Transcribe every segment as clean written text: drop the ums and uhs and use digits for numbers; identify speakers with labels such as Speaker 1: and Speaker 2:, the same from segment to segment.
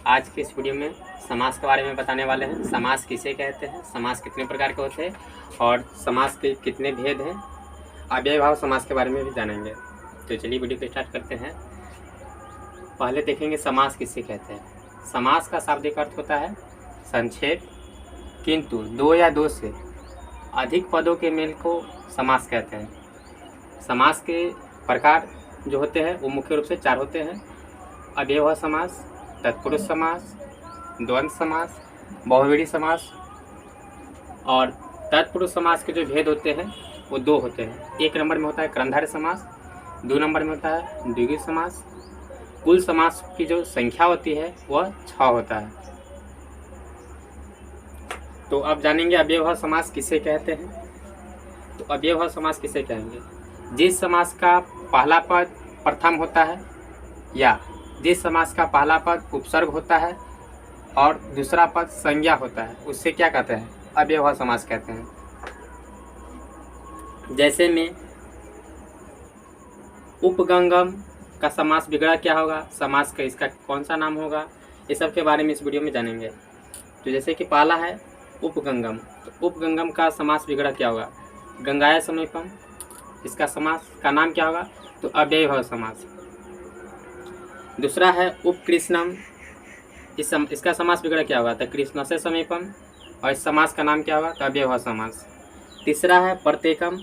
Speaker 1: आज के इस वीडियो में समास के बारे में बताने वाले हैं। समास किसे कहते हैं, समास कितने प्रकार के होते हैं और समास के कितने भेद हैं, अव्ययभाव समास के बारे में भी जानेंगे। तो चलिए वीडियो को स्टार्ट करते हैं। पहले देखेंगे समास किसे कहते हैं। समास का शाब्दिक अर्थ होता है संक्षेप, किंतु दो या दो से अधिक पदों के मेल को समास कहते हैं। समास के प्रकार जो होते हैं वो मुख्य रूप से चार होते हैं: अव्ययभाव समास, तत्पुरुष समास, द्वंद्व समास, बहुव्रीहि समास। और तत्पुरुष समास के जो भेद होते हैं वो दो होते हैं। एक नंबर में होता है कर्णधारय समास, दो नंबर में होता है द्विगु समास। कुल समास की जो संख्या होती है वह 6 होता है। तो अब जानेंगे अव्ययभाव समास किसे कहते हैं। तो अव्ययभाव समास किसे कहेंगे? जिस समास का पहला पद प्रथम होता है या जिस समास का पहला पद उपसर्ग होता है और दूसरा पद संज्ञा होता है, उससे क्या कहते हैं? अव्ययभाव समास कहते हैं। जैसे में उपगंगम का समास बिगड़ा क्या होगा, समास का इसका कौन सा नाम होगा, ये सब के बारे में इस वीडियो में जानेंगे। तो जैसे कि पहला है उपगंगम, तो उपगंगम का समास बिगड़ा क्या होगा? गंगाया समीपम, इसका समास का नाम क्या होगा? तो अव्ययभाव समास। दूसरा है उपकृष्णम, इसका समास बिगड़ा क्या होगा? तो कृष्ण से समीपम, और इस समास का नाम क्या होगा? तो अव्ययभाव समास। तीसरा है प्रत्येकम,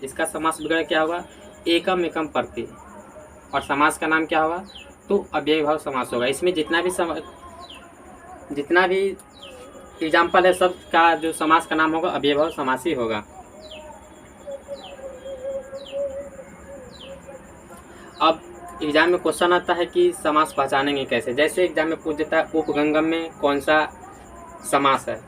Speaker 1: इसका समास बिगड़ा क्या होगा? एकम एकम प्रति, और समास का नाम क्या होगा? तो अव्ययभाव समास होगा। इसमें जितना भी एग्जाम्पल है सब का जो समास का नाम होगा अव्ययभाव समास ही होगा। अब एग्जाम में क्वेश्चन आता है कि समास पहचानेंगे कैसे। जैसे एग्जाम में पूछ देता है उपगंगम में कौन सा समास है,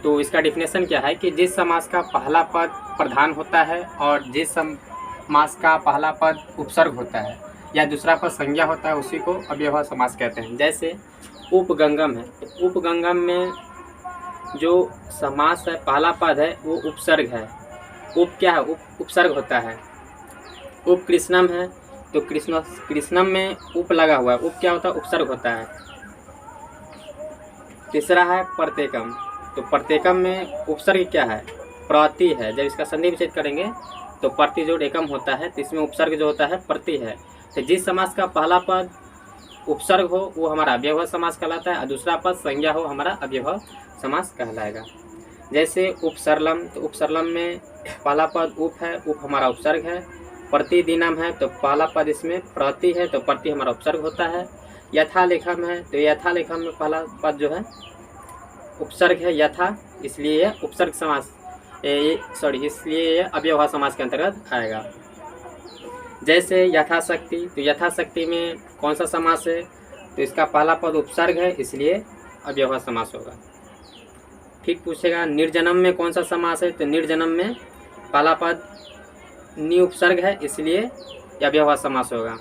Speaker 1: तो इसका डिफिनेशन क्या है कि जिस समास का पहला पद प्रधान होता है और जिस समास का पहला पद उपसर्ग होता है या दूसरा पद संज्ञा होता है, उसी को अव्ययभाव समास कहते हैं। जैसे उपगंगम है, तो उपगंगम में जो समास है पहला पद है वो उपसर्ग है। उप क्या है? उपसर्ग होता है। उपकृष्णम है, तो कृष्णम में उप लगा हुआ है, उप क्या होता है? उपसर्ग होता है। तीसरा है प्रत्येकम, तो प्रत्येकम में उपसर्ग क्या है? प्रति है। जब इसका संधि विच्छेद करेंगे तो प्रति जोड़ एकम होता है, तो इसमें उपसर्ग जो होता है प्रति है। तो जिस समास का पहला पद उपसर्ग हो वो हमारा अव्ययभाव समास कहलाता है और दूसरा पद संज्ञा हो हमारा अव्ययभाव समास कहलाएगा। जैसे उपसरलम, तो उपसरलम में पहला पद उप है, उप हमारा उपसर्ग है। प्रतिदिनम है, तो पहला पद इसमें प्रति है, तो प्रति हमारा उपसर्ग होता है। यथालेखम है, तो यथालेखम में पहला पद जो है उपसर्ग है यथा, इसलिए यह उपसर्ग समास इसलिए यह अव्ययभाव समास के अंतर्गत आएगा। जैसे यथाशक्ति, तो यथाशक्ति में कौन सा समास है? तो इसका पहला पद उपसर्ग है, इसलिए अव्ययभाव समास होगा। ठीक पूछेगा निर्जनम में कौन सा समास है? तो निर्जनम में पहला पद नि उपसर्ग है, इसलिए अव्ययभाव समास होगा।